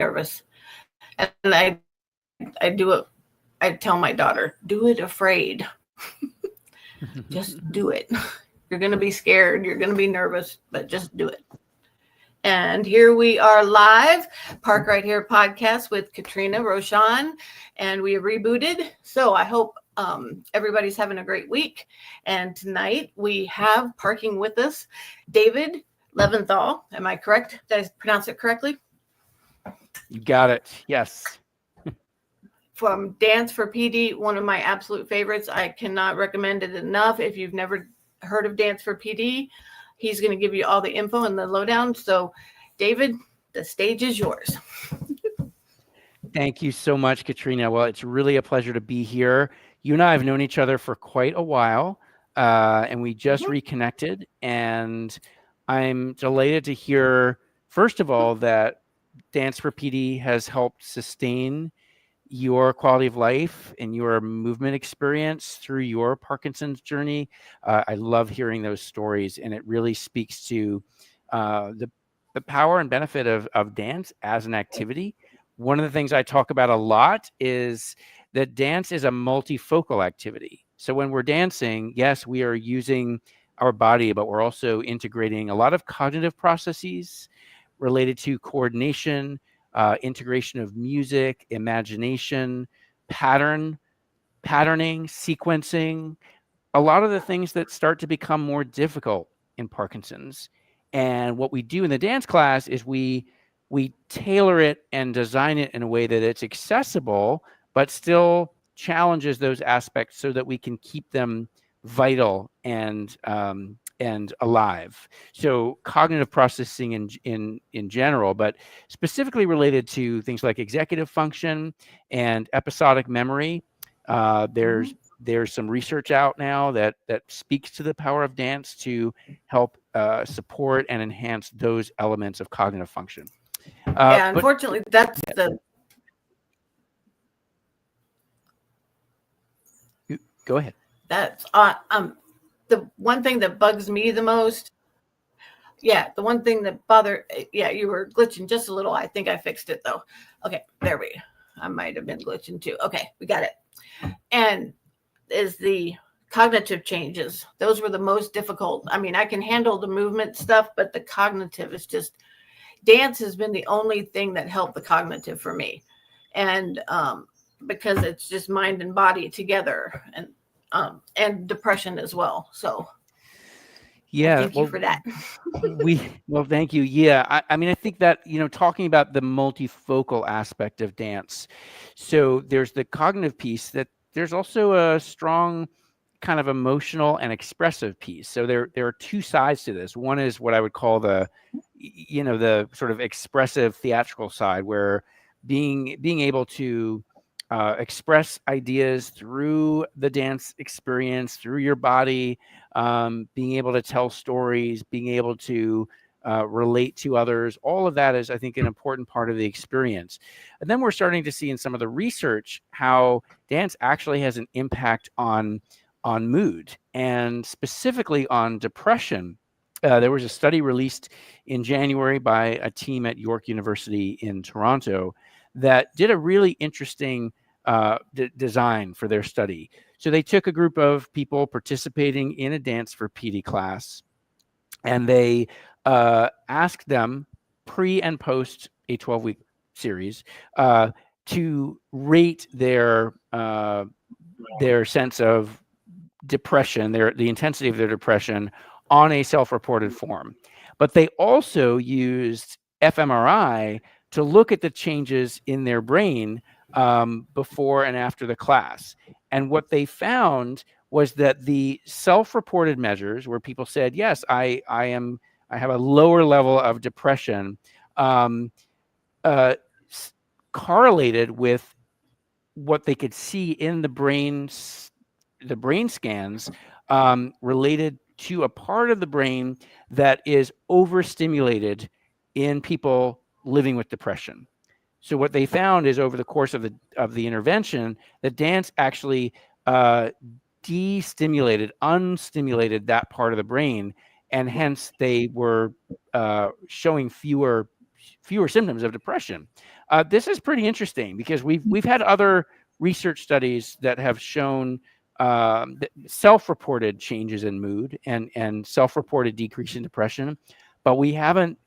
nervous. And I do it. I tell my daughter, do it afraid. Just do it. You're going to be scared. You're going to be nervous, but just do it. And here we are live, Park Right Here podcast with Katrina Roshan, and we have rebooted. So I hope everybody's having a great week. And tonight we have parking with us David Leventhal. Am I correct? Did I pronounce it correctly? You got it. Yes. From Dance for PD, one of my absolute favorites. I cannot recommend it enough. If you've never heard of Dance for PD, he's going to give you all the info and the lowdown. So, David, the stage is yours. Thank you so much, Katrina. Well, it's really a pleasure to be here. You and I have known each other for quite a while, and we just reconnected. And I'm delighted to hear, first of all, that Dance for PD has helped sustain your quality of life and your movement experience through your Parkinson's journey. I love hearing those stories, and it really speaks to the power and benefit of dance as an activity. One of the things I talk about a lot is that dance is a multifocal activity. So when we're dancing, yes, we are using our body, but we're also integrating a lot of cognitive processes related to coordination, integration of music, imagination, patterning, sequencing, a lot of the things that start to become more difficult in Parkinson's. And what we do in the dance class is we tailor it and design it in a way that it's accessible, but still challenges those aspects so that we can keep them vital and alive. So cognitive processing in general, but specifically related to things like executive function and episodic memory. There's some research out now that speaks to the power of dance to help support and enhance those elements of cognitive function. Yeah, unfortunately, that's the... Go ahead. That's the one thing that bugs me the most. Yeah, the one thing that you were glitching just a little. I think I fixed it though. Okay, there we go. I might have been glitching too. Okay, we got it. And is the cognitive changes. Those were the most difficult. I mean, I can handle the movement stuff, but the cognitive is just... Dance has been the only thing that helped the cognitive for me. And because it's just mind and body together, and depression as well. So yeah, thank you for that. Thank you. Yeah, I mean, I think that, talking about the multifocal aspect of dance. So there's the cognitive piece, that there's also a strong kind of emotional and expressive piece. So there are two sides to this. One is what I would call the sort of expressive theatrical side, where being able to express ideas through the dance experience, through your body, being able to tell stories, being able to relate to others. All of that is, I think, an important part of the experience. And then we're starting to see in some of the research how dance actually has an impact on mood, and specifically on depression. There was a study released in January by a team at York University in Toronto that did a really interesting design for their study. So they took a group of people participating in a Dance for PD class, and they asked them pre and post a 12-week series to rate their sense of depression, the intensity of their depression, on a self-reported form. But they also used fMRI to look at the changes in their brain before and after the class. And what they found was that the self-reported measures, where people said, yes, I have a lower level of depression, correlated with what they could see in the brain scans, related to a part of the brain that is overstimulated in people living with depression. So what they found is, over the course of the intervention, the dance actually unstimulated that part of the brain, and hence they were showing fewer fewer symptoms of depression. This is pretty interesting because we've had other research studies that have shown self-reported changes in mood and self-reported decrease in depression, but we haven't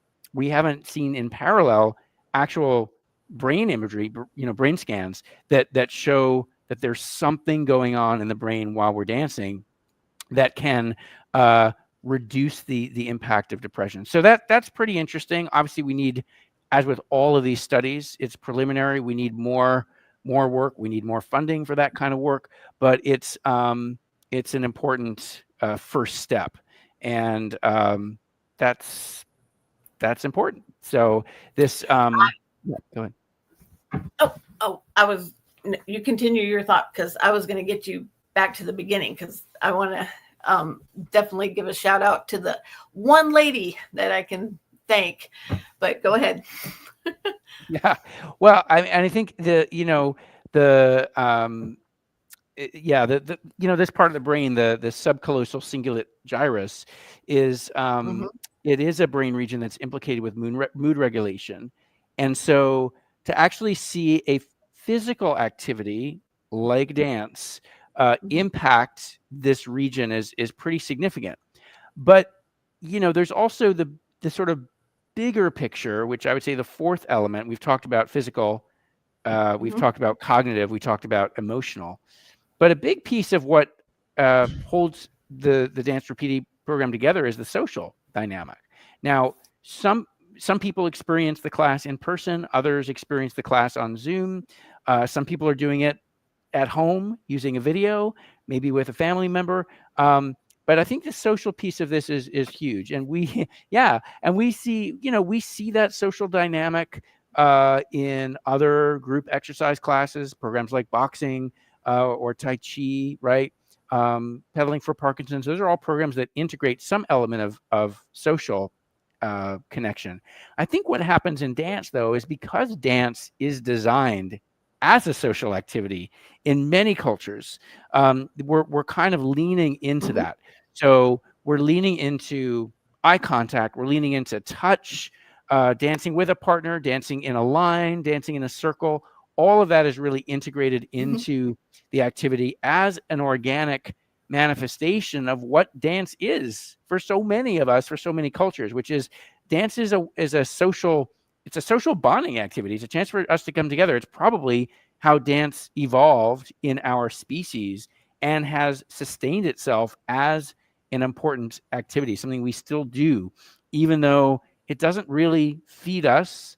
seen in parallel actual brain imagery, brain scans that show that there's something going on in the brain while we're dancing that can reduce the impact of depression. So that's pretty interesting. Obviously, we need, as with all of these studies, it's preliminary. We need more work. We need more funding for that kind of work. But it's an important first step, and that's important. So this, yeah, go ahead. You continue your thought, because I was going to get you back to the beginning, because I want to definitely give a shout out to the one lady that I can thank, but go ahead. Yeah, well, I think this part of the brain, the subcallosal cingulate gyrus, is it is a brain region that's implicated with mood regulation, and so to actually see a physical activity like dance impact this region is pretty significant. But there's also the sort of bigger picture, which I would say the fourth element. We've talked about physical, we've talked about cognitive, we talked about emotional, but a big piece of what holds the dance rapidi program together is the social dynamic. Now, some people experience the class in person, others experience the class on Zoom. Some people are doing it at home using a video, maybe with a family member. But I think the social piece of this is huge. And we see that social dynamic in other group exercise classes, programs like boxing or Tai Chi, right? Pedaling for Parkinson's. Those are all programs that integrate some element of social connection. I think what happens in dance, though, is because dance is designed as a social activity in many cultures, we're kind of leaning into that. So we're leaning into eye contact, we're leaning into touch, dancing with a partner, dancing in a line, dancing in a circle. All of that is really integrated into the activity as an organic manifestation of what dance is for so many of us, for so many cultures, which is dance is a social, it's a social bonding activity. It's a chance for us to come together. It's probably how dance evolved in our species and has sustained itself as an important activity, something we still do, even though it doesn't really feed us.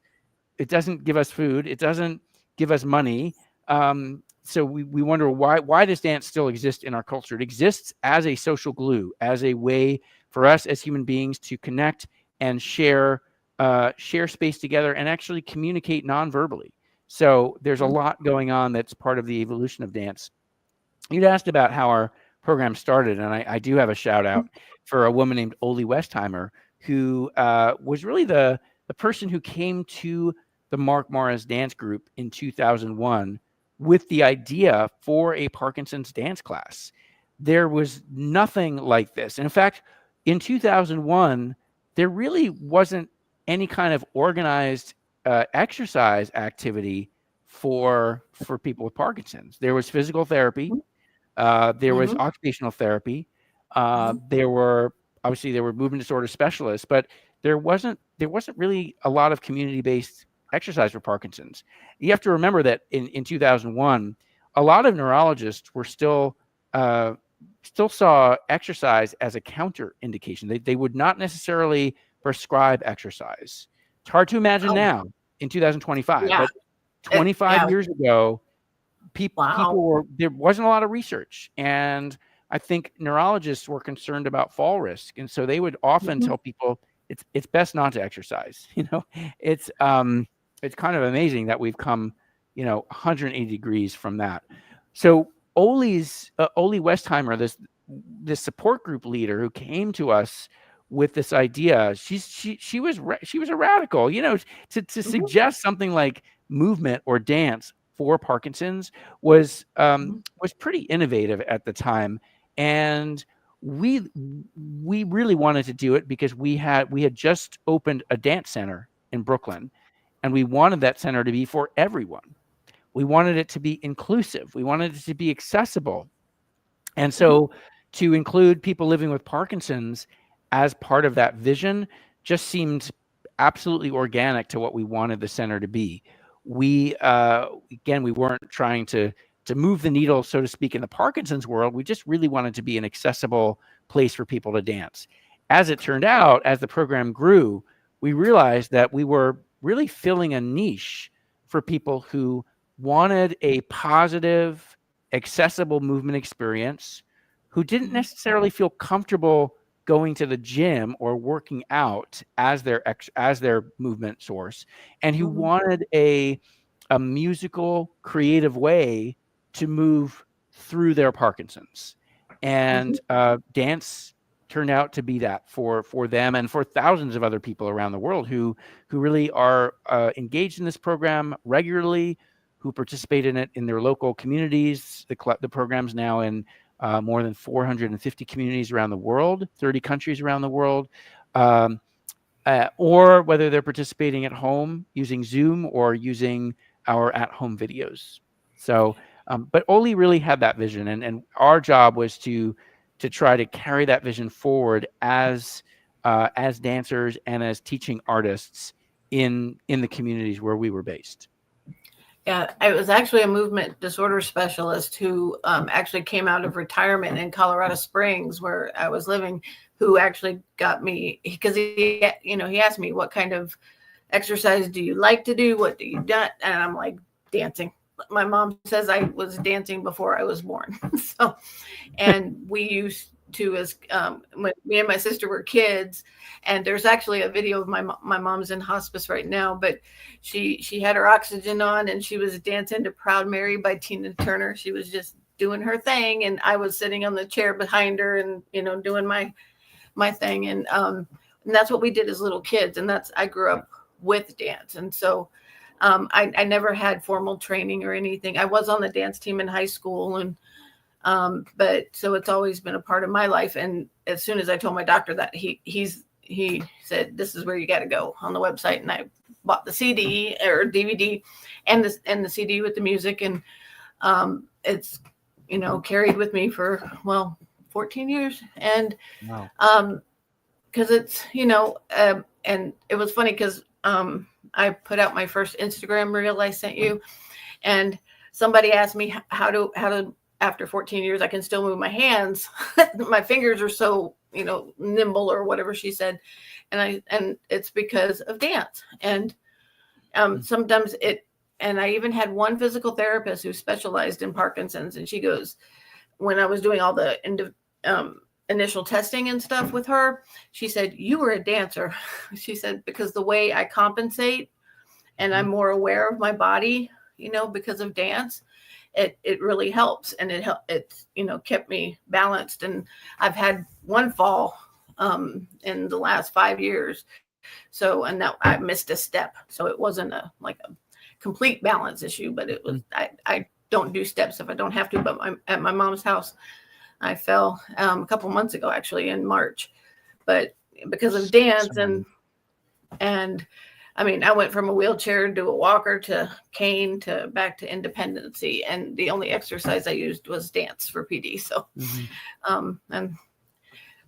It doesn't give us food. It doesn't give us money. So we wonder why does dance still exist in our culture? It exists as a social glue, as a way for us as human beings to connect and share space together and actually communicate non-verbally. So there's a lot going on that's part of the evolution of dance. You'd asked about how our program started, and I do have a shout out for a woman named Oli Westheimer, who was really the person who came to the Mark Morris dance group in 2001 with the idea for a Parkinson's dance class. There was nothing like this. And in fact, in 2001, there really wasn't any kind of organized exercise activity for people with Parkinson's. There was physical therapy. There was occupational therapy. There were movement disorder specialists, but there wasn't really a lot of community-based exercise for Parkinson's. You have to remember that in 2001, a lot of neurologists were still saw exercise as a counter indication. They would not necessarily prescribe exercise. It's hard to imagine now in 2025, but 25 years ago, there wasn't a lot of research, and I think neurologists were concerned about fall risk, and so they would often tell people it's best not to exercise. It's kind of amazing that we've come 180 degrees from that. So Oli Westheimer, this support group leader who came to us with this idea, she was a radical, to suggest something like movement or dance for Parkinson's was pretty innovative at the time, and we really wanted to do it because we had just opened a dance center in Brooklyn, and we wanted that center to be for everyone. We wanted it to be inclusive. We wanted it to be accessible. And so to include people living with Parkinson's as part of that vision just seemed absolutely organic to what we wanted the center to be. We, again, we weren't trying to move the needle, so to speak, in the Parkinson's world. We just really wanted to be an accessible place for people to dance. As it turned out, as the program grew, we realized that we were really filling a niche for people who wanted a positive, accessible movement experience, who didn't necessarily feel comfortable going to the gym or working out as their movement source, and who wanted a musical, creative way to move through their Parkinson's. And dance turned out to be that for them and for thousands of other people around the world who really are engaged in this program regularly, who participate in it in their local communities. The program's now in more than 450 communities around the world, 30 countries around the world, or whether they're participating at home using Zoom or using our at-home videos. So, but Oli really had that vision, and our job was to try to carry that vision forward as dancers and as teaching artists in the communities where we were based. Yeah, I was actually a movement disorder specialist who actually came out of retirement in Colorado Springs, where I was living, who actually got me, because he asked me, what kind of exercise do you like to do? What do you do? And I'm like, dancing. My mom says I was dancing before I was born. So, and we used to, as when me and my sister were kids, and there's actually a video of my mom's in hospice right now, but she had her oxygen on and she was dancing to Proud Mary by Tina Turner. She was just doing her thing, and I was sitting on the chair behind her and doing my thing, and that's what we did as little kids. And I grew up with dance, and so I never had formal training or anything. I was on the dance team in high school, and but so it's always been a part of my life. And as soon as I told my doctor that, he said, this is where you got to go, on the website. And I bought the CD or DVD and the CD with the music. And it's, carried with me for, 14 years. And wow. Cause it's, and it was funny because I put out my first Instagram reel I sent you, and somebody asked me how to after 14 years, I can still move my hands. My fingers are so, nimble, or whatever she said. And it's because of dance. And sometimes and I even had one physical therapist who specialized in Parkinson's. And she goes, when I was doing all the initial testing and stuff with her, she said, you were a dancer. She said, because the way I compensate and I'm more aware of my body, because of dance, it really helps. And it's kept me balanced. And I've had one fall in the last 5 years. So, and now I missed a step. So it wasn't a complete balance issue, but it was, I don't do steps if I don't have to, but at my mom's house, I fell a couple months ago, actually in March, but because of dance and I mean, I went from a wheelchair to a walker to cane to back to independency. And the only exercise I used was dance for PD. So, and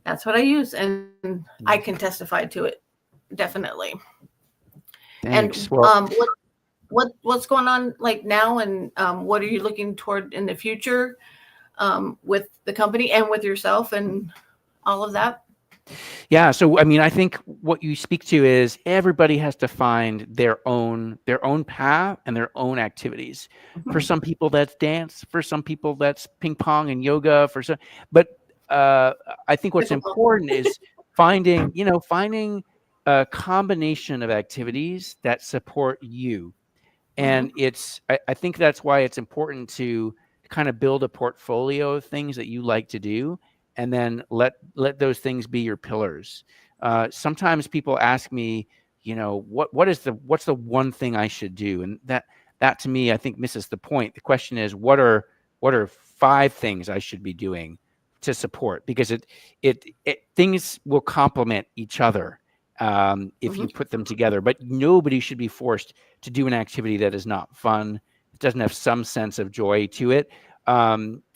that's what I use. And I can testify to it. Definitely. Thanks. And what's going on now? And what are you looking toward in the future with the company and with yourself and all of that? Yeah. So, I mean, I think what you speak to is everybody has to find their own path and their own activities. For some people, that's dance. For some people, that's ping pong and yoga. But I think what's important is finding a combination of activities that support you. And I think that's why it's important to kind of build a portfolio of things that you like to do, and then let those things be your pillars. Sometimes people ask me, what's the one thing I should do? And that to me, I think misses the point. The question is, what are 5 things I should be doing to support? Because it things will complement each other. if you Mhm. put them together. But nobody should be forced to do an activity that is not fun. It doesn't have some sense of joy to it,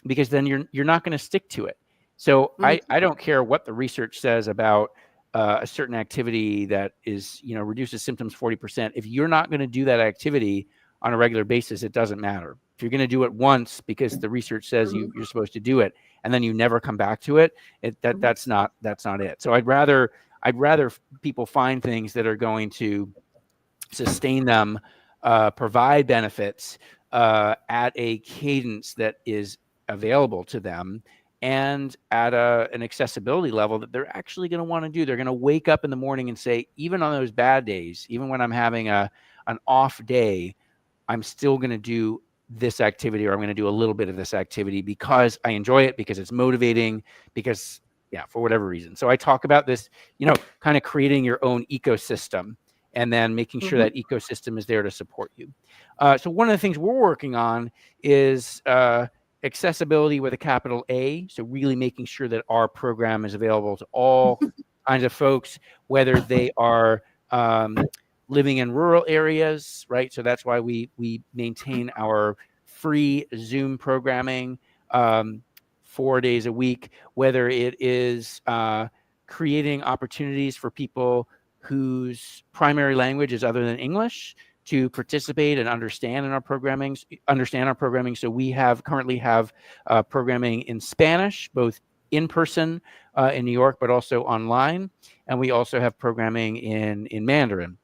because then you're not going to stick to it. So Mhm. I don't care what the research says about a certain activity that is, reduces symptoms 40%. If you're not going to do that activity on a regular basis, it doesn't matter. If you're going to do it once because the research says Mhm. you're supposed to do it, and then you never come back to it, Mhm. that's not it. So I'd rather people find things that are going to sustain them, provide benefits at a cadence that is available to them, and at an accessibility level that they're actually going to want to do. They're going to wake up in the morning and say, even on those bad days, even when I'm having an off day, I'm still going to do this activity, or I'm going to do a little bit of this activity because I enjoy it, because it's motivating, because, yeah, for whatever reason. So I talk about this, kind of creating your own ecosystem, and then making sure Mhm. that ecosystem is there to support you. So one of the things we're working on is accessibility with a capital A. So really making sure that our program is available to all kinds of folks, whether they are living in rural areas, right? So that's why we maintain our free Zoom programming, 4 days a week, whether it is creating opportunities for people whose primary language is other than English to participate and understand our programming. So we currently have programming in Spanish, both in person in New York, but also online. And we also have programming in Mandarin.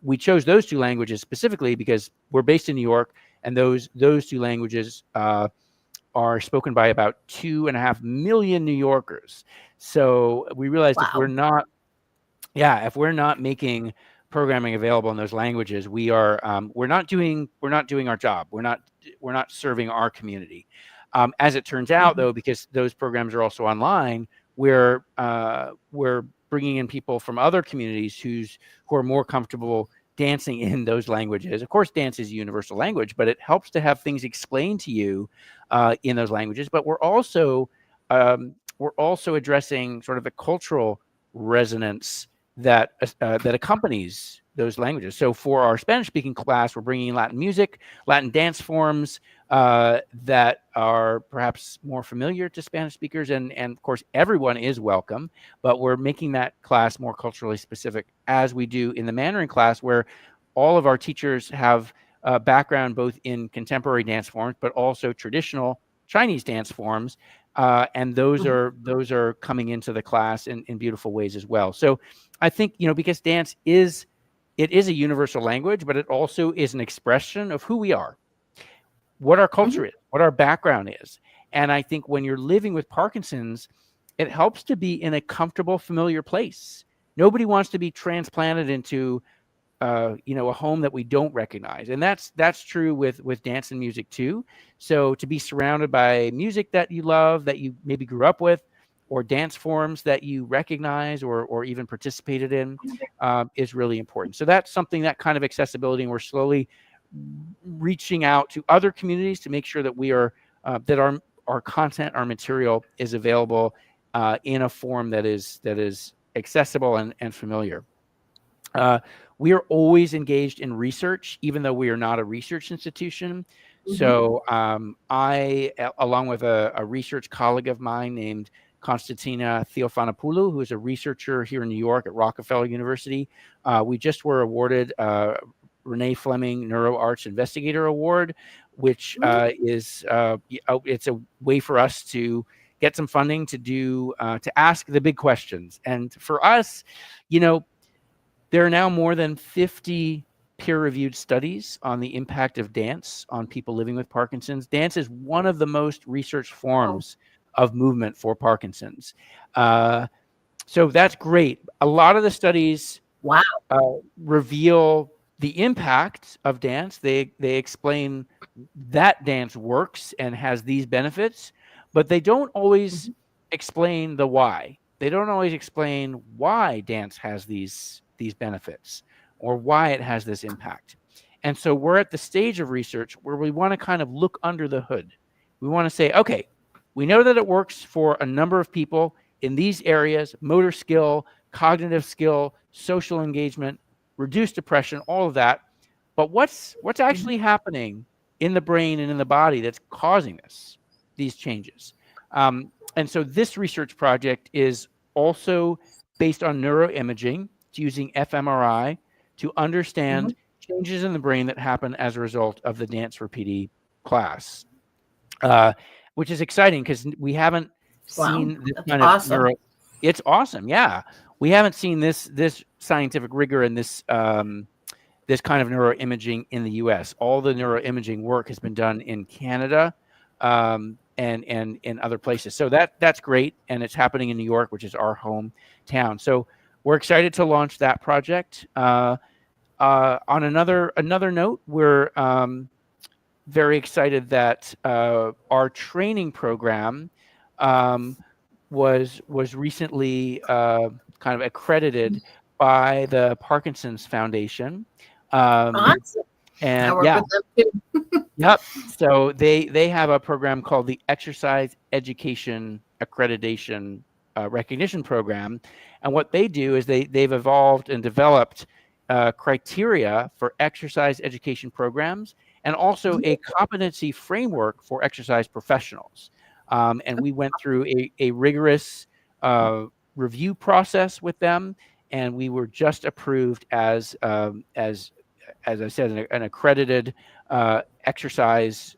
We chose those two languages specifically because we're based in New York, and those two languages are spoken by about 2.5 million New Yorkers. So we realized if we're Wow. not yeah, if we're not making programming available in those languages, we're not doing our job. We're not serving our community. As it turns out, Mhm. though, because those programs are also online, we're bringing in people from other communities who are more comfortable dancing in those languages. Of course, dance is a universal language, but it helps to have things explained to you in those languages. But we're also addressing sort of the cultural resonance that accompanies those languages. So for our Spanish-speaking class, we're bringing in Latin music, Latin dance forms that are perhaps more familiar to Spanish speakers, and of course everyone is welcome. But we're making that class more culturally specific, as we do in the Mandarin class, where all of our teachers have a background both in contemporary dance forms, but also traditional Chinese dance forms, and those Mhm. are coming into the class in beautiful ways as well. So I think, because dance is a universal language, but it also is an expression of who we are, what our Mhm. culture is, what our background is. And I think when you're living with Parkinson's, it helps to be in a comfortable, familiar place. Nobody wants to be transplanted into a home that we don't recognize, and that's true with dance and music too. So to be surrounded by music that you love, that you maybe grew up with, or dance forms that you recognize or even participated in, is really important. So that's something, that kind of accessibility, and we're slowly reaching out to other communities to make sure that we are that our content, our material is available in a form that is accessible and familiar. Uh, we are always engaged in research, even though we are not a research institution. Mhm. So along with a research colleague of mine named Constantina Theophanopoulou, who is a researcher here in New York at Rockefeller University, we just were awarded Renee Fleming NeuroArts Investigator Award, which Mhm. it's a way for us to get some funding to ask the big questions. And for us, you know, there are now more than 50 peer-reviewed studies on the impact of dance on people living with Parkinson's. Dance is one of the most researched Oh, forms of movement for Parkinson's. Uh, so that's great. A lot of the studies wow. uh, reveal the impact of dance. They explain that dance works and has these benefits, but they don't always Mhm. explain the why. They don't always explain why dance has these benefits, or why it has this impact. And so we're at the stage of research where we want to kind of look under the hood. We want to say, okay, we know that it works for a number of people in these areas: motor skill, cognitive skill, social engagement, reduce depression, all of that. But what's actually happening in the brain and in the body that's causing these changes? And so this research project is also based on neuroimaging. It's using fMRI to understand changes in the brain that happen as a result of the Dance for PD class, which is exciting because we haven't seen this kind of awesome. It's awesome. Yeah. We haven't seen this scientific rigor and this this kind of neuroimaging in the US. All the neuroimaging work has been done in Canada and in other places. So that's great. And it's happening in New York, which is our hometown. So we're excited to launch that project. On another note, we're very excited that our training program was recently kind of accredited by the Parkinson's Foundation. Awesome. And I work with them too. Yep. So they have a program called the Exercise Education Accreditation Recognition Program, and what they do is they've evolved and developed criteria for exercise education programs and also a competency framework for exercise professionals. And we went through a rigorous review process with them, and we were just approved as I said, an accredited exercise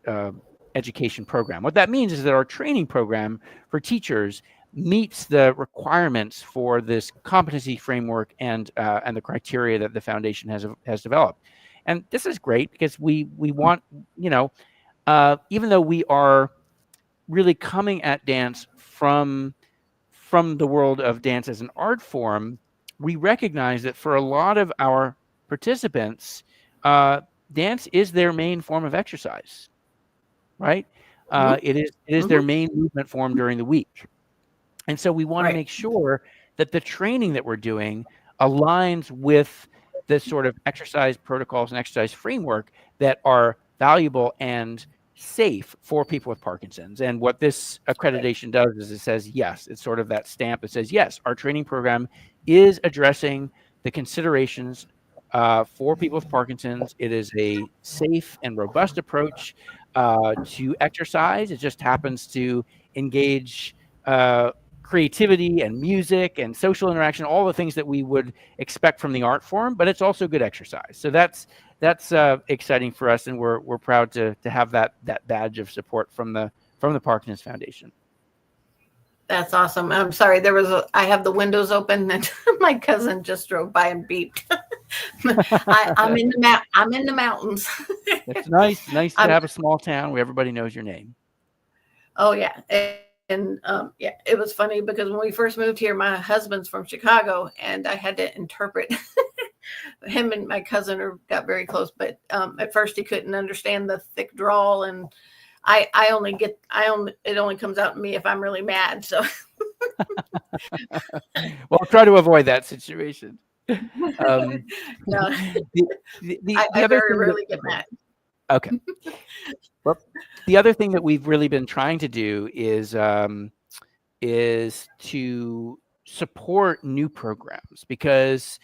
education program. What that means is that our training program for teachers meets the requirements for this competency framework and the criteria that the foundation has developed. And this is great because we want, even though we are really coming at dance from the world of dance as an art form, we recognize that for a lot of our participants, dance is their main form of exercise, right? It is their main movement form during the week. And so we want to make sure that the training that we're doing aligns with the sort of exercise protocols and exercise framework that are valuable and safe for people with Parkinson's. And what this accreditation does is it says, yes, it's sort of that stamp that says, yes, our training program is addressing the considerations for people with Parkinson's. It is a safe and robust approach to exercise. It just happens to engage creativity and music and social interaction, all the things that we would expect from the art form, but it's also good exercise. So that's exciting for us, and we're proud to have that badge of support from the Parkinson's Foundation. That's awesome. I'm sorry, I have the windows open and my cousin just drove by and beeped. I'm in the mountains. It's nice to have a small town where everybody knows your name. Oh yeah. And yeah, it was funny because when we first moved here, my husband's from Chicago, and I had to interpret. Him and my cousin got very close, but at first he couldn't understand the thick drawl, and it only comes out in me if I'm really mad. So, well, try to avoid that situation. No, I very rarely get mad. Okay. Well, the other thing that we've really been trying to do is to support new programs, because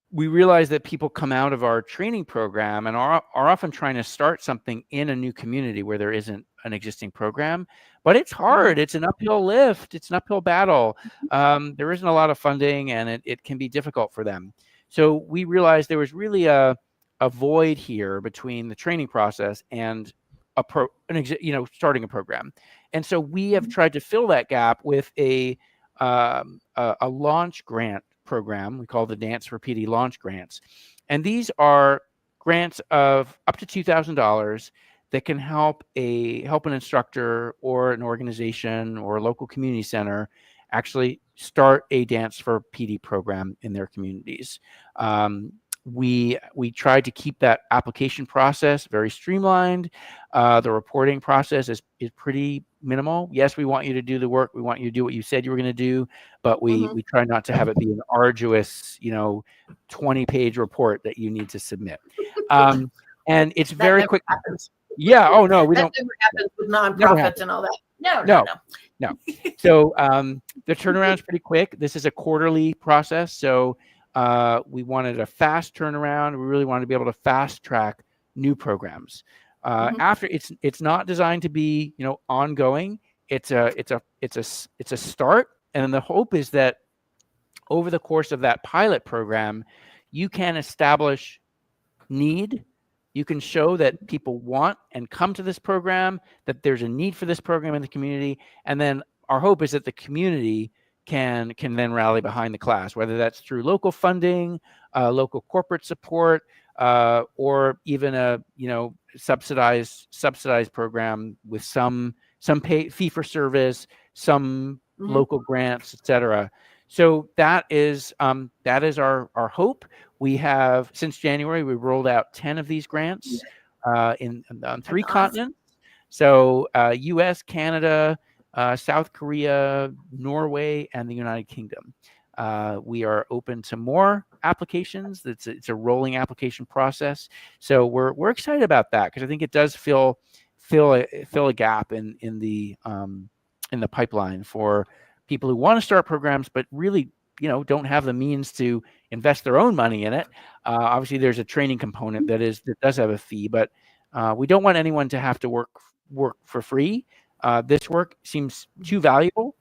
we realize that people come out of our training program and are often trying to start something in a new community where there isn't an existing program, but it's hard. It's an uphill lift. It's an uphill battle. There isn't a lot of funding, and it can be difficult for them. So we realized there was really a void here between the training process and starting a program. And so we have tried to fill that gap with a launch grant program we call the Dance for PD launch grants. And these are grants of up to $2,000 that can help an instructor or an organization or a local community center actually start a Dance for PD program in their communities. We tried to keep that application process very streamlined. The reporting process is pretty minimal. Yes, we want you to do the work. We want you to do what you said you were going to do, but we try not to have it be an arduous, 20-page report that you need to submit. And it's very quick. Happens. Yeah. Oh no, we don't. That never happens with nonprofits and all that. No. No. So the turnaround is pretty quick. This is a quarterly process. So we wanted a fast turnaround. We really wanted to be able to fast track new programs. After it's not designed to be, ongoing. It's a start. And then the hope is that over the course of that pilot program, you can establish need. You can show that people want and come to this program, that there's a need for this program in the community. And then our hope is that the community can then rally behind the class, whether that's through local funding, local corporate support, or even a subsidized program with some fee for service, some local grants, etc. So that is our hope. We have, since January, we rolled out 10 of these grants on 3 continents. So US, Canada, South Korea, Norway, and the United Kingdom. We are open to more applications. It's a rolling application process. So we're excited about that, because I think it does fill a gap in the pipeline for people who want to start programs, but really don't have the means to invest their own money in it. Obviously, there's a training component that does have a fee, but we don't want anyone to have to work for free. This work seems too valuable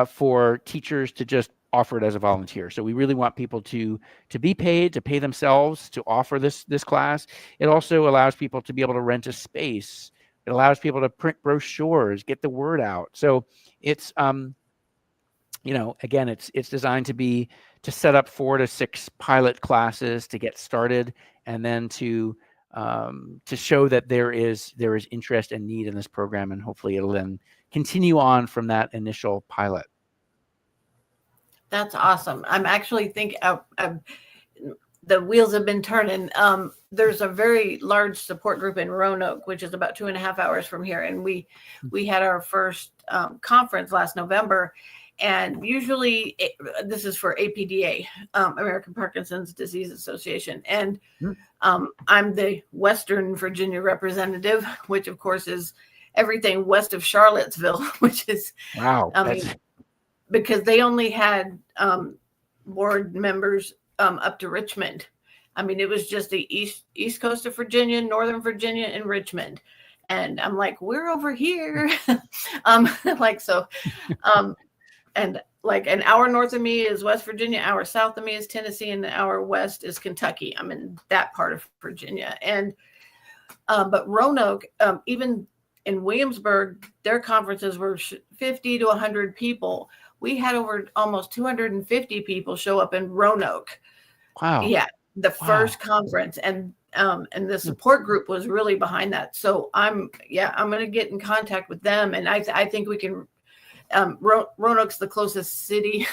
for teachers to just offer it as a volunteer. So we really want people to be paid, to pay themselves to offer this class. It also allows people to be able to rent a space. It allows people to print brochures, get the word out. So it's again, it's designed to set up 4 to 6 pilot classes to get started, and then to show that there is interest and need in this program, and hopefully it'll then continue on from that initial pilot. That's awesome. I'm actually thinking the wheels have been turning. There's a very large support group in Roanoke, which is about 2.5 hours from here, and we had our first conference last November. And usually this is for APDA, American Parkinson's Disease Association. And I'm the Western Virginia representative, which of course is everything west of Charlottesville, which is, wow. Because they only had board members up to Richmond. I mean, it was just the east coast of Virginia, Northern Virginia, and Richmond. And I'm like, we're over here. And like an hour north of me is West Virginia, hour south of me is Tennessee, and an hour west is Kentucky. I'm in that part of Virginia. And but Roanoke, even in Williamsburg, their conferences were 50 to 100 people. We had over almost 250 people show up in Roanoke. Wow. Yeah, the first conference, and the support group was really behind that. So I'm going to get in contact with them, and I think we can. Roanoke's the closest city.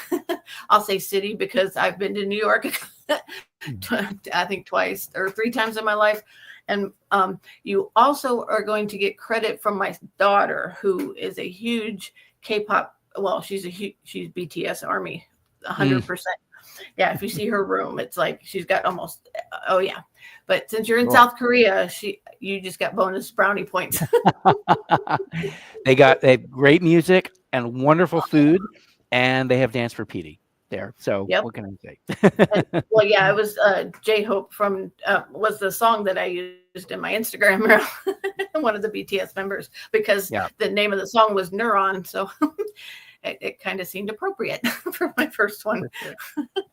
I'll say city because I've been to New York, I think 2 or 3 times in my life. And you also are going to get credit from my daughter, who is a huge K-pop. Well, she's BTS Army, 100%. Yeah, if you see her room, it's like she's got almost. Oh yeah, but since you're in South Korea, you just got bonus brownie points. They have great music and wonderful food, and they have Dance for Petey there. So what can I say? It was J-Hope from was the song that I used in my Instagram reel. One of the BTS members, because the name of the song was Neuron. So it kind of seemed appropriate for my first one.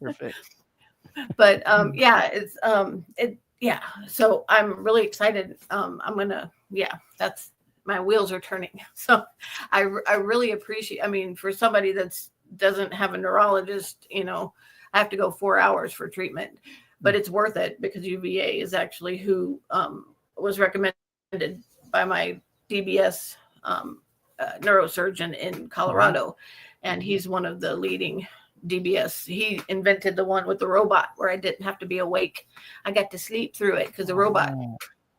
Perfect. But so I'm really excited. That's my wheels are turning. So I really appreciate, for somebody doesn't have a neurologist, I have to go 4 hours for treatment, but it's worth it because UVA is actually who was recommended by my DBS neurosurgeon in Colorado. And he's one of the leading DBS. He invented the one with the robot where I didn't have to be awake. I got to sleep through it because the robot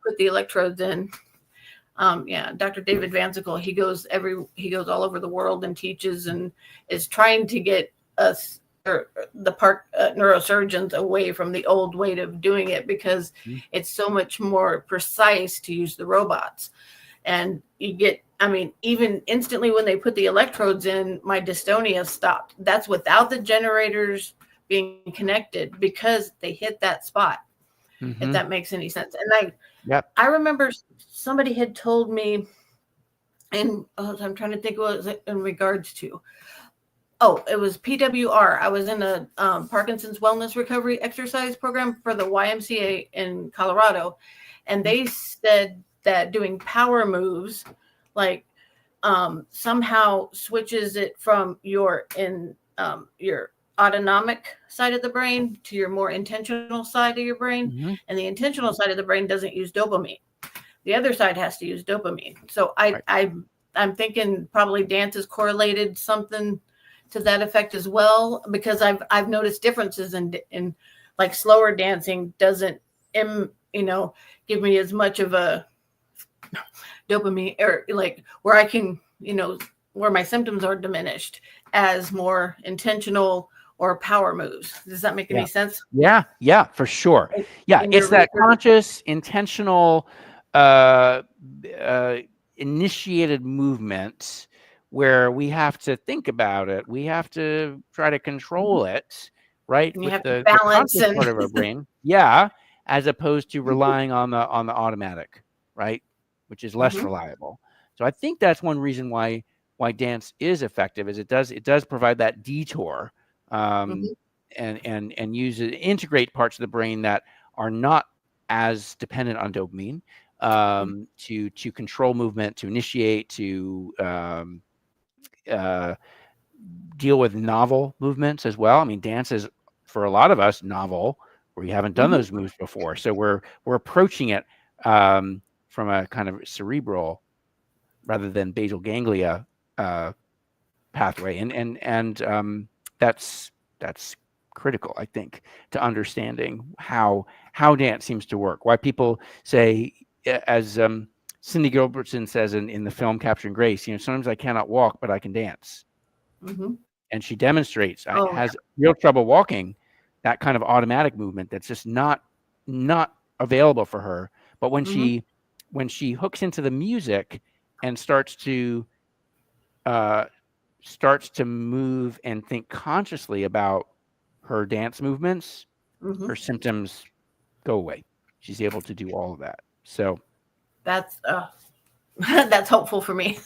put the electrodes in. Dr. David Leventhal, he goes all over the world and teaches and is trying to get us neurosurgeons away from the old way of doing it because it's so much more precise to use the robots. And you get, I mean, even instantly when they put the electrodes in, my dystonia stopped. That's without the generators being connected because they hit that spot, if Mm-hmm. that makes any sense. And Yep. I remember somebody had told me, and I'm trying to think what was it in regards to. Oh, it was PWR. I was in a Parkinson's Wellness Recovery Exercise program for the YMCA in Colorado, and they said that doing power moves, like somehow switches it from your autonomic side of the brain to your more intentional side of your brain, Mm-hmm. and the intentional side of the brain doesn't use dopamine. The other side has to use dopamine. So Right. I'm thinking probably dance is correlated something to that effect as well, because I've noticed differences in like slower dancing doesn't you know, give me as much of a dopamine, or like where I can, where my symptoms are diminished, as more intentional or power moves. Does that make Yeah. any sense? Yeah. Yeah. For sure. Yeah. In It's your that research? conscious, intentional, uh, uh, initiated movement where we have to think about it. We have to try to control it, right, You with have to the balance conscious and part of our brain. Yeah, as opposed to relying on the automatic, right, which is less hmm reliable. So I think that's one reason why dance is effective, is it does provide that detour, um, hmm and integrate parts of the brain that are not as dependent on dopamine, to control movement, to initiate, to uh, deal with novel movements as well. I mean, dance is, for a lot of us, novel. We haven't done hmm those moves before, so we're approaching it, um, from a kind of cerebral rather than basal ganglia uh, pathway, and that's critical, I think, to understanding how dance seems to work. Why people say, as Cindy Gilbertson says in the film Capturing Grace, sometimes I cannot walk, but I can dance, hmm and she demonstrates, Oh has real trouble walking, that kind of automatic movement that's just not available for her. But when yeah. hmm she hooks into the music and uh, starts to move and think consciously about her dance movements, hmm her symptoms go away. She's able to do all of that. So That's that's hopeful for me.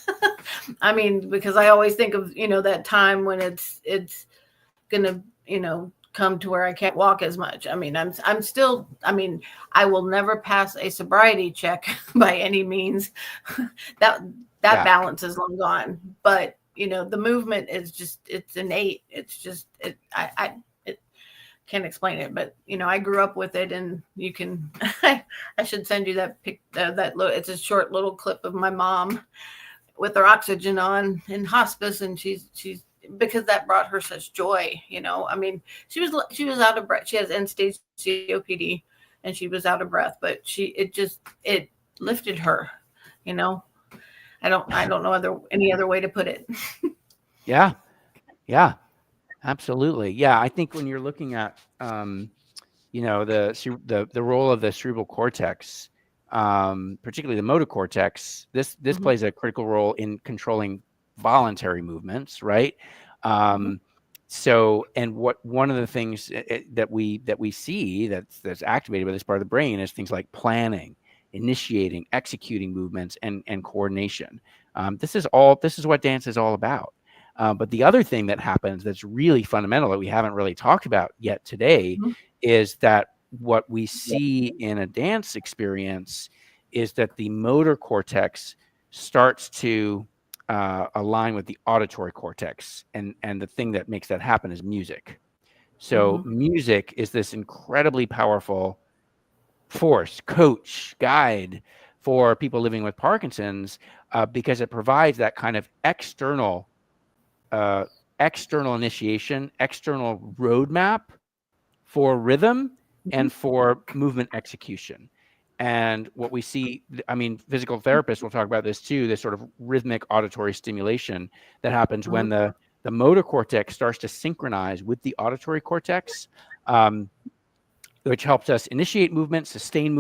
I mean, because I always think of that time when it's gonna come to where I can't walk as much. I mean, I'm still. I mean, I will never pass a sobriety check by any means. that that yeah, balance is long gone. But the movement is just it's innate. It's just it can't explain it, but I grew up with it, and you can. I should send you that pic. It's a short little clip of my mom with her oxygen on in hospice, and she's because that brought her such joy. I mean, she was out of breath. She has end stage COPD, and she was out of breath, but it lifted her. You know, I don't know any other way to put it. yeah, yeah, absolutely. Yeah, I think when you're looking at the role of the cerebral cortex, particularly the motor cortex, this hmm plays a critical role in controlling voluntary movements, right? hmm Um, so, and what one of the things that we see that's activated by this part of the brain is things like planning, initiating, executing movements, and coordination. This is what dance is all about. But the other thing that happens that's really fundamental that we haven't really talked about yet today hmm is that what we see in a dance experience is that the motor cortex starts to align with the auditory cortex, and the thing that makes that happen is music. So hmm music is this incredibly powerful force, coach, guide for people living with Parkinson's, because it provides that kind of uh, external initiation, external roadmap for rhythm and for movement execution. And what we see, I mean, physical therapists will talk about this too, this sort of rhythmic auditory stimulation that happens hmm when the motor cortex starts to synchronize with the auditory cortex, um, which helps us initiate movement, sustain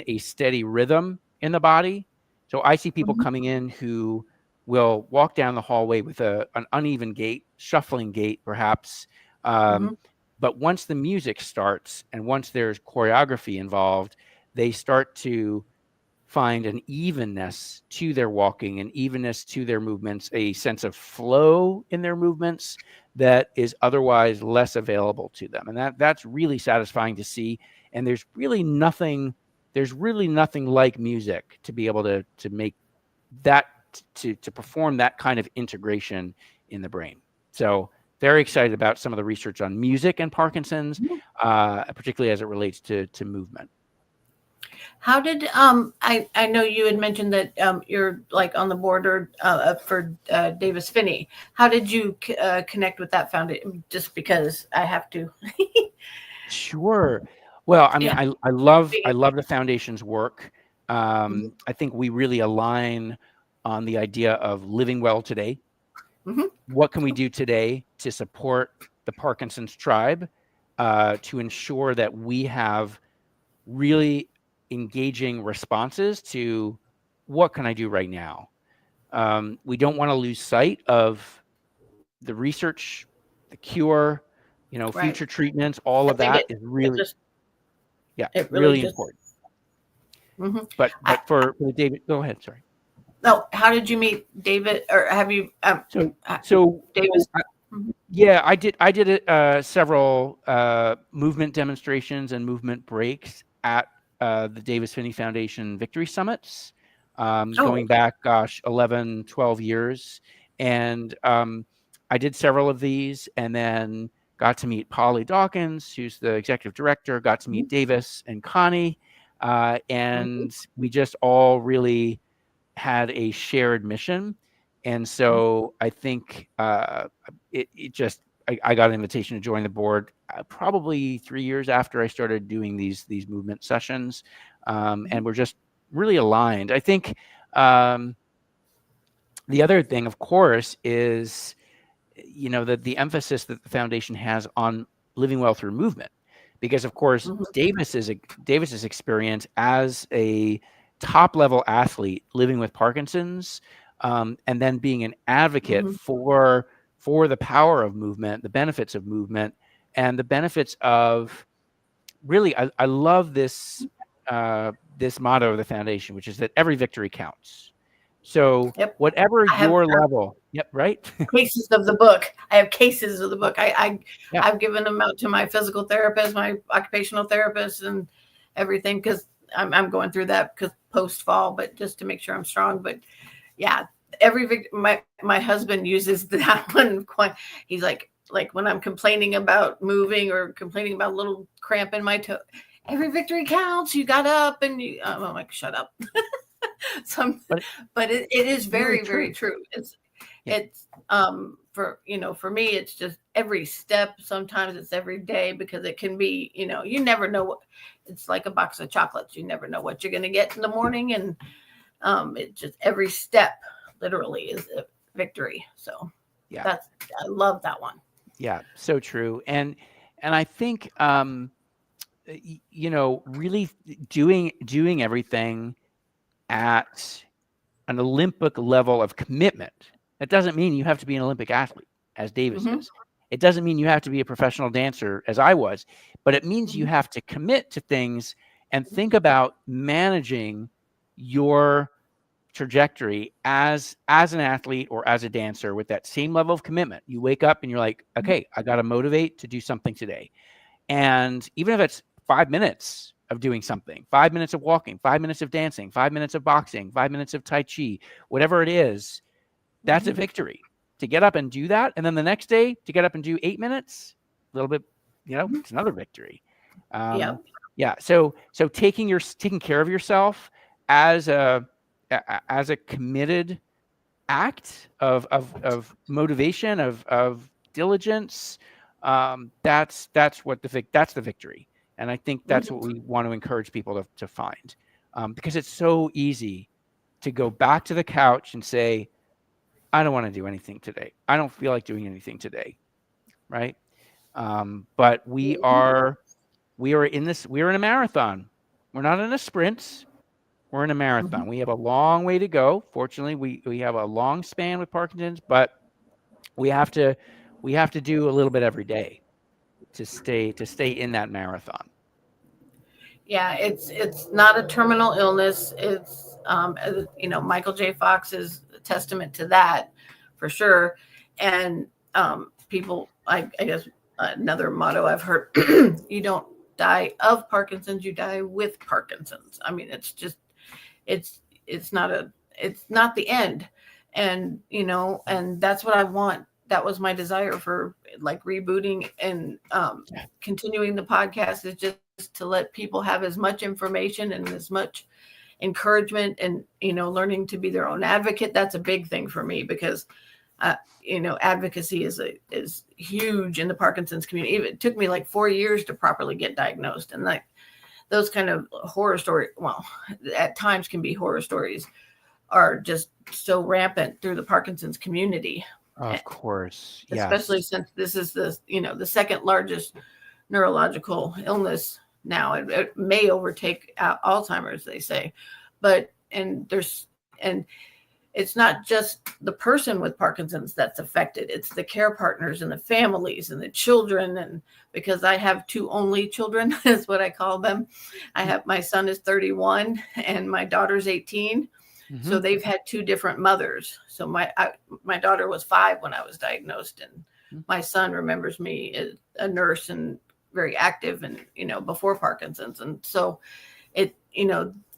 a steady rhythm in the body. So I see people Mhm. coming in who will walk down the hallway with an uneven gait, shuffling gait, perhaps. Um, Mhm. but once the music starts and once there's choreography involved, they start to find an evenness to their walking, an evenness to their movements, a sense of flow in their movements that is otherwise less available to them. And that's really satisfying to see. And there's really nothing like music to be able to make that, to perform that kind of integration in the brain. So very excited about some of the research on music and Parkinson's, Mhm. particularly as it relates to movement. How did I know you had mentioned that you're like on the board or for Davis Finney. How did you connect with that foundation? Just because I have to. Sure. Well, I mean, Yeah. I love the foundation's work. Mhm. I think we really align on the idea of living well today. Mhm. What can we do today to support the Parkinson's tribe, to ensure that we have really engaging responses to what can I do right now? We don't want to lose sight of the research, the cure, Right. future treatments. All I of think that is it really, just yeah, it really really just. important. Mhm. But I, for David, go ahead. Sorry. no. How did you meet David, or have you So uh, so Davis? Mhm. yeah, I did several movement demonstrations and movement breaks at the Davis Finney Foundation Victory Summits, Oh. going back, gosh, 11, 12 years. And I did several of these and then got to meet Polly Dawkins, who's the executive director, got to meet Mhm. Davis and Connie. Mhm. And we just all really had a shared mission. And Mhm. so I think it just, I got an invitation to join the board probably 3 years after I started doing these movement sessions, Mhm. and we're just really aligned. I think um, the other thing, of course, is that the emphasis that the foundation has on living well through movement, because of course Mhm. Davis's experience as a top level athlete living with Parkinson's, and then being an advocate Mhm. for the power of movement, the benefits of movement, and the benefits of really, I love this motto of the foundation, which is that every victory counts. So Yep. whatever I have your level, yep, right, cases of the book. I have cases of the book. yeah, I've given them out to my physical therapist, my occupational therapist, and everything because I'm going through that because post fall, but just to make sure I'm strong. But yeah, my husband uses that one quite. He's like when I'm complaining about moving or complaining about a little cramp in my toe. Every victory counts. You got up and I'm like, shut up. Some, but but it is really very true. very true. Yeah. It's for for me it's just every step. Sometimes it's every day because it can be you never know what. It's like a box of chocolates. You never know what you're going to get in the morning, and it just every step literally is a victory. So Yeah. that's I love that one. Yeah. So true. And I think really doing everything at an Olympic level of commitment. That doesn't mean you have to be an Olympic athlete, as Davis Hmm. is. It doesn't mean you have to be a professional dancer, as I was, but it means you Hmm. have to commit to things and think about managing your trajectory as an athlete or as a dancer with that same level of commitment. You wake up and you're like, okay, I got to motivate to do something today. And even if it's 5 minutes of doing something, 5 minutes of walking, 5 minutes of dancing, 5 minutes of boxing, 5 minutes of Tai Chi, whatever it is, that's a Hmm. victory. To get up and do that. And then the next day to get up and do 8 minutes, a little bit, it's another victory. Yeah. Yeah. So taking care of yourself as a committed act of motivation, of diligence, that's the victory. And I think that's what Hmm. we want to encourage people to find, because it's so easy to go back to the couch and say, I don't want to do anything today, I don't feel like doing anything today, right? But we are in a marathon, we're not in a sprint. We're in a marathon. We have a long way to go. Fortunately, we have a long span with Parkinson's, but we have to do a little bit every day to stay in that marathon. Yeah, it's not a terminal illness. It's Michael J. Fox is a testament to that for sure. And people, I guess another motto I've heard: you don't die of Parkinson's, you die with Parkinson's. I mean, it's it's not the end. And and that's what I want. That was my desire for like rebooting and continuing the podcast, is just to let people have as much information and as much encouragement, and learning to be their own advocate. That's a big thing for me, because advocacy is huge in the Parkinson's community. It took me like 4 years to properly get diagnosed, and like those kind of horror stories, well, at times can be horror stories, are just so rampant through the Parkinson's community. Of course, especially since this is the second largest neurological illness now. It may overtake Alzheimer's, they say, and it's not just the person with Parkinson's that's affected. It's the care partners and the families and the children. And because I have two only children, is what I call them. My son is 31 and my daughter's 18. Mm-hmm. So they've had two different mothers. So my daughter was 5 when I was diagnosed, and my son remembers me as a nurse and very active, and before Parkinson's. And so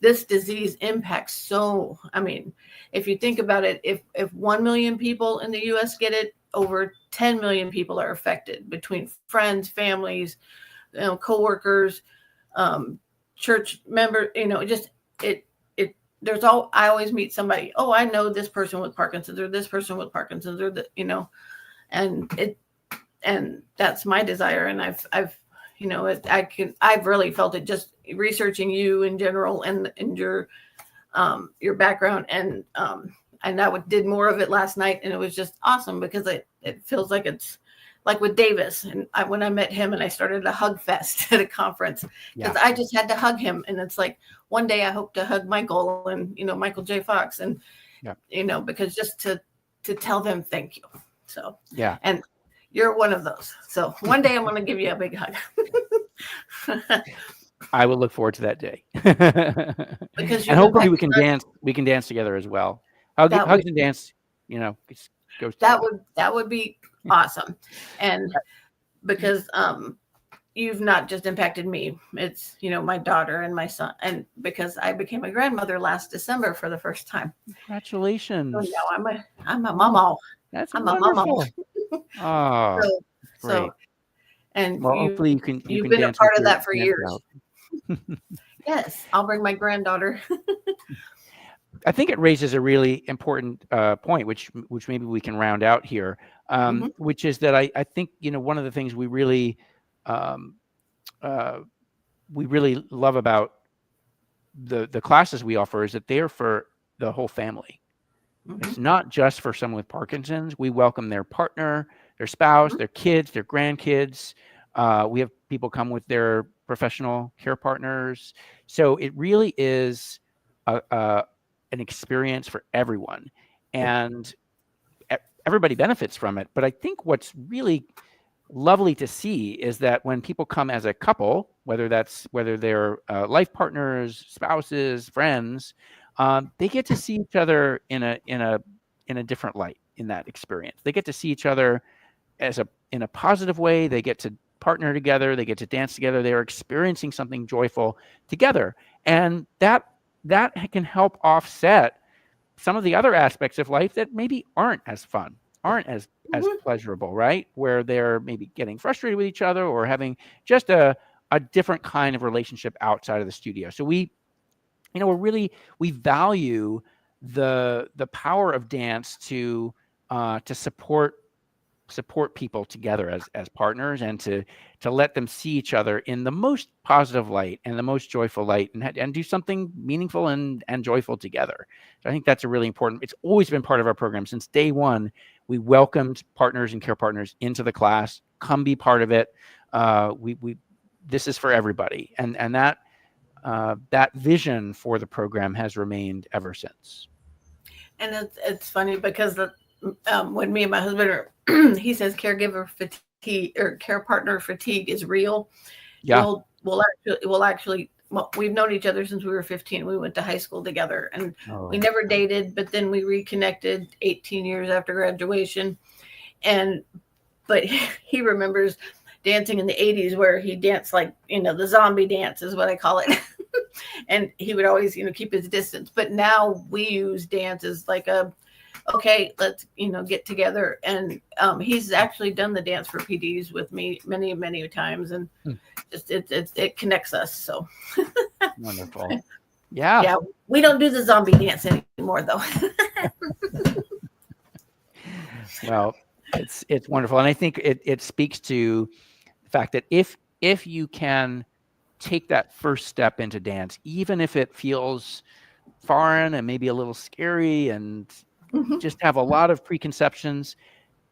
this disease impacts, so I mean, if you think about it, if 1 million people in the US get it, over 10 million people are affected, between friends, families, coworkers, church members. I always meet somebody, oh, I know this person with Parkinson's, or this person with Parkinson's, or and that's my desire. And I've really felt it just researching you in general, and your background. And I did more of it last night, and it was just awesome, because it feels like it's like with Davis. And when I met him, and I started a hug fest at a conference, because I just had to hug him. And it's like, one day I hope to hug Michael and, Michael J. Fox, and, because just to tell them thank you. So, and you're one of those. So one day I'm going to give you a big hug. I will look forward to that day. Because and hopefully we can dance. We can dance together as well. Hugs and dance. That would be awesome. And because you've not just impacted me, it's my daughter and my son, and because I became a grandmother last December for the first time. Congratulations. So now I'm a mama. That's I'm wonderful. a mama. Oh, so and hopefully you've been dance a part of that for years. Yes, I'll bring my granddaughter. I think it raises a really important point, which maybe we can round out here, which is that I think one of the things we really love about the classes we offer is that they are for the whole family. Mm-hmm. It's not just for someone with Parkinson's. We welcome their partner, their spouse, their kids, their grandkids. We have people come with their professional care partners. So it really is an experience for everyone, and everybody benefits from it. But I think what's really lovely to see is that when people come as a couple, whether they're life partners, spouses, friends, they get to see each other in a different light in that experience. They get to see each other in a positive way. They get to partner together. They get to dance together. They're experiencing something joyful together, and that can help offset some of the other aspects of life that maybe aren't as fun, aren't as pleasurable, right? Where they're maybe getting frustrated with each other, or having just a different kind of relationship outside of the studio. So we value the power of dance to support people together as partners, and to let them see each other in the most positive light and the most joyful light, and do something meaningful and joyful together. So I think that's a really important. It's always been part of our program since day one. We welcomed partners and care partners into the class. Come be part of it. This is for everybody, and that that vision for the program has remained ever since. And it's funny because when me and my husband are, he says caregiver fatigue or care partner fatigue is real. Yeah. We'll actually well, we've known each other since we were 15. We went to high school together, and we Oh, never dated, but then we reconnected 18 years after graduation. And but he remembers dancing in the 80s where he danced like, the zombie dance is what I call it. And he would always, keep his distance. But now we use dance as like okay, let's, get together. And he's actually done the dance for PDs with me many, many times. And hmm, just it connects us. So wonderful. Yeah. yeah, we don't do the zombie dance anymore though. Well, it's wonderful, and I think it speaks to the fact that if you can take that first step into dance, even if it feels foreign and maybe a little scary and Mhm. just have a lot of preconceptions,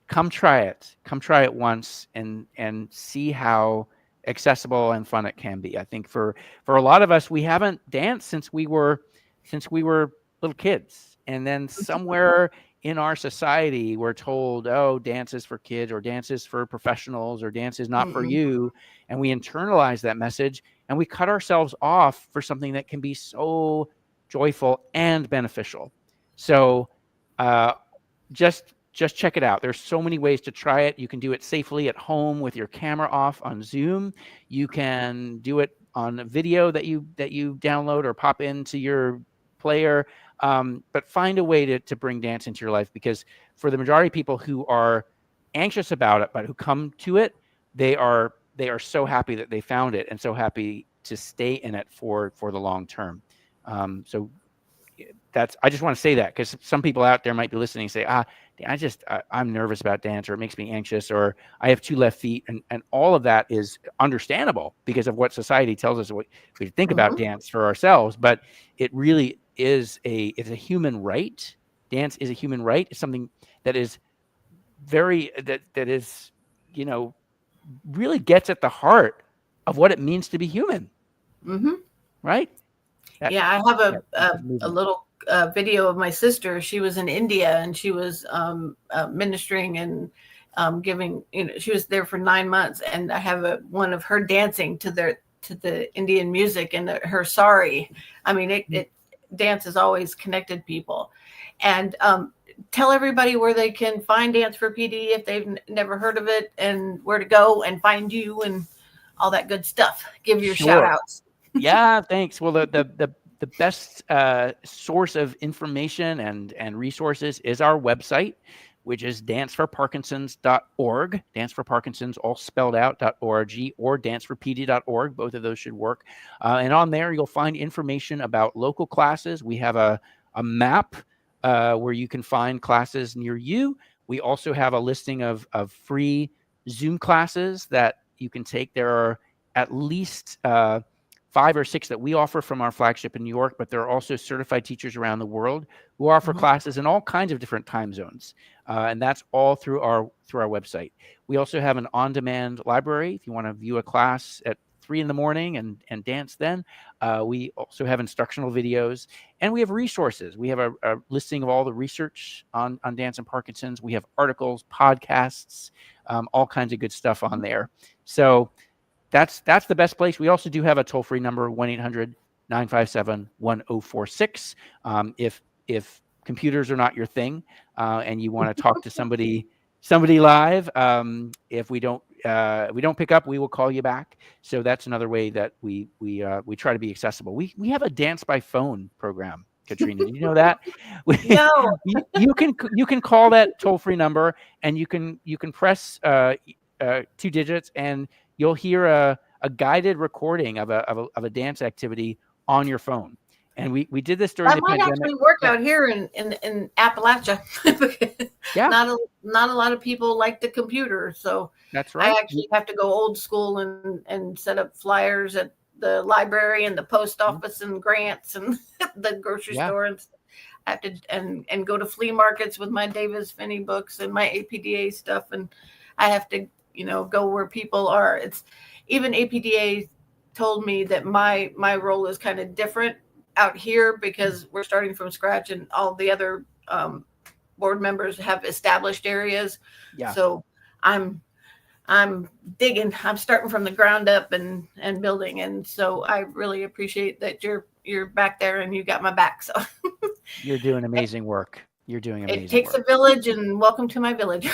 come try it. Come try it once and see how accessible and fun it can be. I think for a lot of us, we haven't danced since we were little kids. And then somewhere in our society, we're told, oh, dance is for kids, or dance is for professionals, or dance is not for Mm-mm. you. And we internalize that message and we cut ourselves off for something that can be so joyful and beneficial. So uh, just check it out. There's so many ways to try it. You can do it safely at home with your camera off on Zoom. You can do it on a video that you download or pop into your player. But find a way to bring dance into your life, because for the majority of people who are anxious about it but who come to it, they are so happy that they found it and so happy to stay in it for the long term. So I just want to say that, because some people out there might be listening and say, I'm nervous about dance, or it makes me anxious, or I have two left feet. And all of that is understandable because of what society tells us what we think about Mhm. dance for ourselves. But it really it's a human right. Dance is a human right. It's something that is that is, you know, really gets at the heart of what it means to be human, Mhm. right? That, Yeah, I have yeah, a movement. little video of my sister. She was in India and she was ministering and giving. She was there for 9 months, and I have one of her dancing to the Indian music and her sari. I mean, it dance has always connected people, and tell everybody where they can find Dance for PD if they've never heard of it, and where to go and find you and all that good stuff. Give your shout Sure. outs. Yeah, thanks. Well, the best source of information and resources is our website, which is danceforparkinsons.org. Dance for Parkinson's, all spelled out, .org, or danceforpd.org. Both of those should work. And on there, you'll find information about local classes. We have a map where you can find classes near you. We also have a listing of free Zoom classes that you can take. There are at least 5 or 6 that we offer from our flagship in New York, but there are also certified teachers around the world who offer Mhm. classes in all kinds of different time zones, and that's all through our website. We also have an on-demand library if you want to view a class at 3 in the morning and dance then. We also have instructional videos, and we have resources. We have a listing of all the research on dance and Parkinson's. We have articles, podcasts, all kinds of good stuff on there. So that's the best place. We also do have a toll-free number, 1-800-957-1046. If computers are not your thing, and you want to talk to somebody live, if we don't pick up, we will call you back. So that's another way that we try to be accessible. We have a dance by phone program. Katrina, did you know that? No. You can call that toll-free number, and you can press 2 digits, and you'll hear a guided recording of a dance activity on your phone. And we did this during That the might pandemic. actually work Yeah. out here in Appalachia. Yeah, Not a lot of people like the computer, so that's I right. actually have to go old school and set up flyers at the library and the post office and grants and the grocery Yeah. store, and I have to and go to flea markets with my Davis Finney books and my APDA stuff, and I have to go where people are. It's even APDA told me that my role is kind of different out here because we're starting from scratch and all the other board members have established areas. Yeah, So I'm I'm digging. I'm starting from the ground up and building, and so I really appreciate that you're back there and you got my back. So you're doing amazing work. You're doing it amazing takes work. a village, and welcome to my village,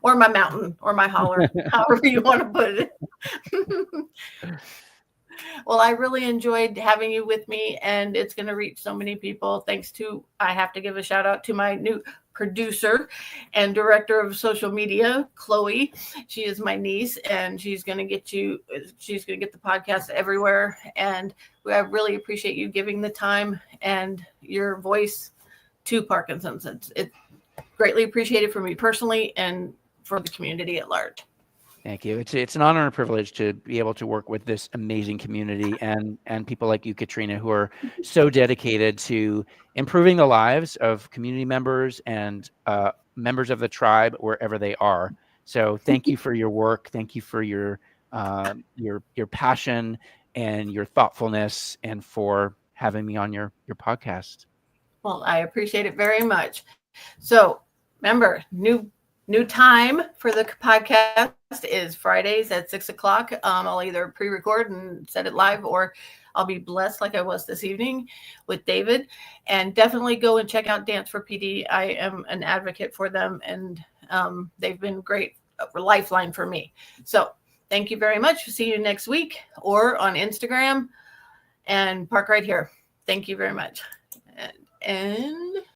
or my mountain, or my holler, however you want to put it. Well, I really enjoyed having you with me, and it's going to reach so many people. Thanks to, I have to give a shout out to my new producer and director of social media, Chloe. She is my niece, and she's going to get the podcast everywhere. And I really appreciate you giving the time and your voice to Parkinson's. It's greatly appreciated for me personally and for the community at large. Thank you. It's an honor and a privilege to be able to work with this amazing community and people like you, Katrina, who are so dedicated to improving the lives of community members and members of the tribe wherever they are. So thank you for your work. Thank you for your passion and your thoughtfulness, and for having me on your podcast. Well, I appreciate it very much. So remember, new time for the podcast is Fridays at 6 o'clock. I'll either pre-record and set it live, or I'll be blessed like I was this evening with David. And definitely go and check out Dance for PD. I am an advocate for them, and they've been great, a lifeline for me. So thank you very much. See you next week or on Instagram, and park right here. Thank you very much. And